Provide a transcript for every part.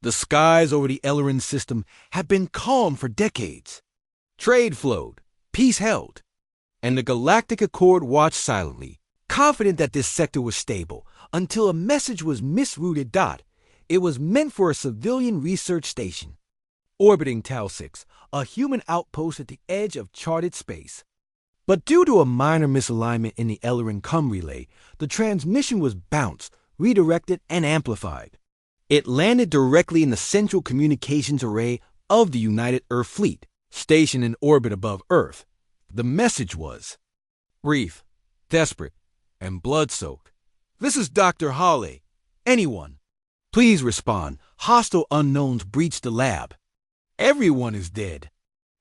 The skies over the Ellerin system had been calm for decades. Trade flowed, peace held, and the Galactic Accord watched silently, confident that this sector was stable, until a message was misrouted. It was meant for a civilian research station, orbiting Tau 6, a human outpost at the edge of charted space. But due to a minor misalignment in the Ellerin cum relay, the transmission was bounced, redirected, and amplified. It landed directly in the central communications array of the United Earth Fleet, stationed in orbit above Earth. The message was brief, desperate, and blood-soaked. "This is Dr. Hawley. Anyone, please respond. Hostile unknowns breached the lab. Everyone is dead.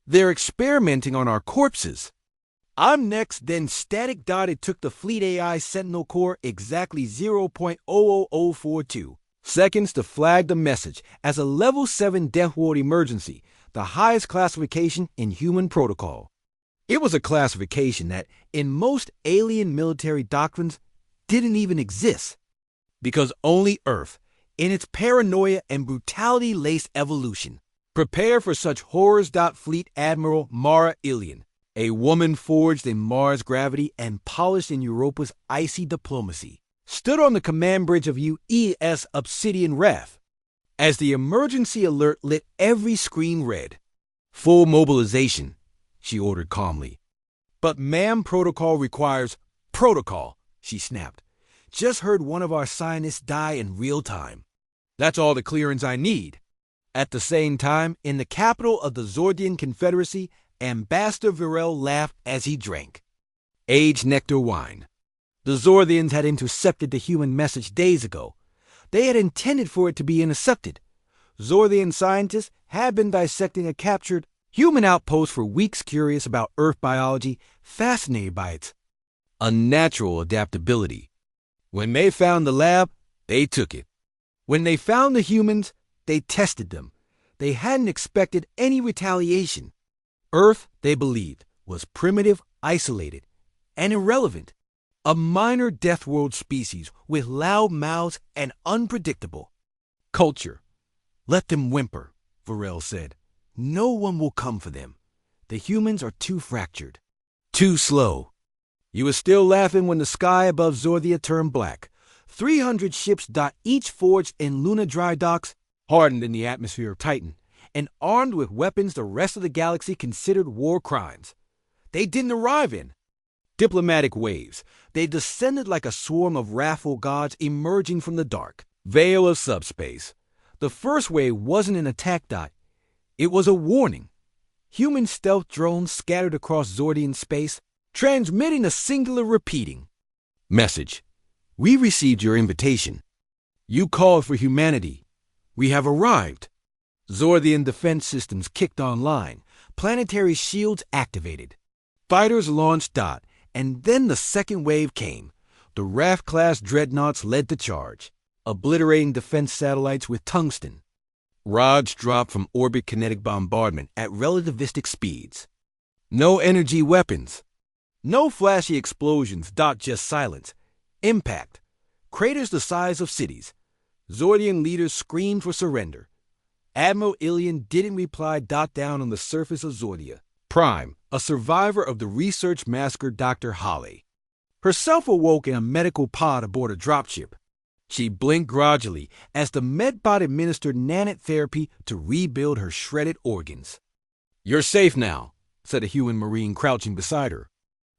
They're experimenting on our corpses. I'm next." Then static. It took the Fleet AI Sentinel Core exactly 0.00042 seconds to flag the message as a Level 7 Deathworld emergency, the highest classification in human protocol. It was a classification that, in most alien military doctrines, didn't even exist, because only Earth, in its paranoia and brutality-laced evolution, prepare for such horrors. Fleet Admiral Mara Ilian, a woman forged in Mars gravity and polished in Europa's icy diplomacy, stood on the command bridge of UES Obsidian Wrath as the emergency alert lit every screen red. "Full mobilization," she ordered calmly. "But ma'am, protocol requires protocol," she snapped. "Just heard one of our scientists die in real time. That's all the clearance I need." At the same time, in the capital of the Zordian Confederacy, Ambassador Virel laughed as he drank aged nectar wine. The Zordians had intercepted the human message days ago. They had intended for it to be intercepted. Zordian scientists had been dissecting a captured human outpost for weeks, curious about Earth biology, fascinated by its unnatural adaptability. When they found the lab, they took it. When they found the humans, they tested them. They hadn't expected any retaliation. Earth, they believed, was primitive, isolated, and irrelevant. A minor Deathworld species with loud mouths and unpredictable culture. "Let them whimper," Virel said. "No one will come for them. The humans are too fractured, too slow." You were still laughing when the sky above Zordia turned black. 300 ships. Each forged in Luna dry docks, hardened in the atmosphere of Titan, and armed with weapons the rest of the galaxy considered war crimes. They didn't arrive in diplomatic waves. They descended like a swarm of wrathful gods emerging from the dark veil of subspace. The first wave wasn't an attack. It was a warning. Human stealth drones scattered across Zordian space, transmitting a singular repeating message. "We received your invitation. You called for humanity. We have arrived." Zordian defense systems kicked online, planetary shields activated. Fighters launched. And then the second wave came. The Wrath-class dreadnoughts led the charge, obliterating defense satellites with tungsten. Rods dropped from orbit kinetic bombardment at relativistic speeds. No energy weapons. No flashy explosions. Just silence. Impact. Craters the size of cities. Zordian leaders screamed for surrender. Admiral Ilian didn't reply. Down on the surface of Zordia, Prime, a survivor of the research massacre, Dr. Hawley, herself awoke in a medical pod aboard a dropship. She blinked grudgingly as the medbot administered nanotherapy to rebuild her shredded organs. "You're safe now," said a human marine crouching beside her.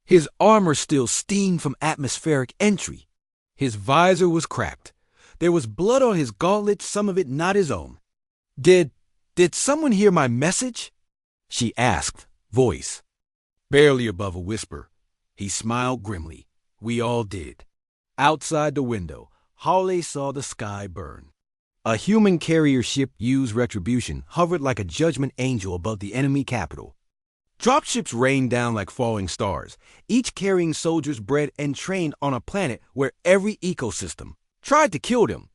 His armor still steamed from atmospheric entry. His visor was cracked. There was blood on his gauntlet, some of it not his own. Did someone hear my message?" she asked, voice barely above a whisper. He smiled grimly. "We all did." Outside the window, Hawley saw the sky burn. A human carrier ship used Retribution hovered like a judgment angel above the enemy capital. Dropships rained down like falling stars, each carrying soldiers bred and trained on a planet where every ecosystem tried to kill them.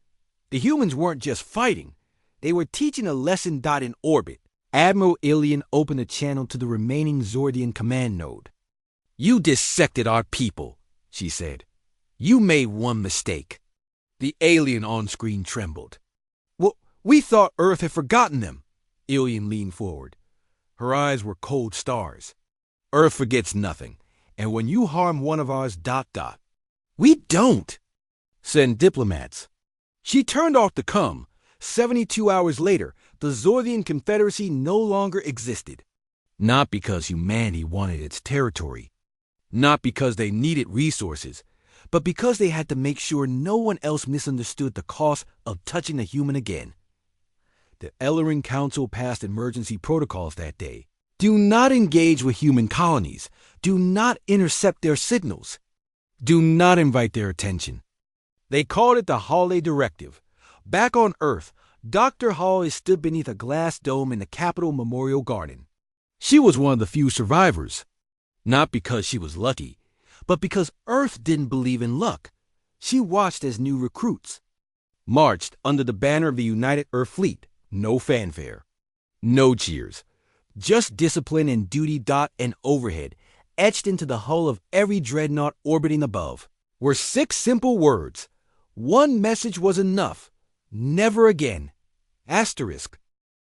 The humans weren't just fighting. They were teaching a lesson. In orbit, Admiral Ilian opened a channel to the remaining Zordian command node. "You dissected our people," she said. "You made one mistake." The alien on screen trembled. We thought Earth had forgotten them. Alien leaned forward. Her eyes were cold stars. Earth forgets nothing, and when you harm one of ours, ... We don't send diplomats. She turned off the comm. 72 hours later, the Zorthian Confederacy no longer existed. Not because humanity wanted its territory, not because they needed resources, but because they had to make sure no one else misunderstood the cost of touching a human again. The Ellering Council passed emergency protocols that day. Do not engage with human colonies. Do not intercept their signals. Do not invite their attention. They called it the Hawley Directive. Back on Earth, Dr. Hawley stood beneath a glass dome in the Capitol Memorial Garden. She was one of the few survivors. Not because she was lucky, but because Earth didn't believe in luck. She watched as new recruits marched under the banner of the United Earth Fleet. No fanfare, no cheers, just discipline and duty. And overhead, etched into the hull of every dreadnought orbiting above, were 6 simple words. One message was enough. Never again. Asterisk.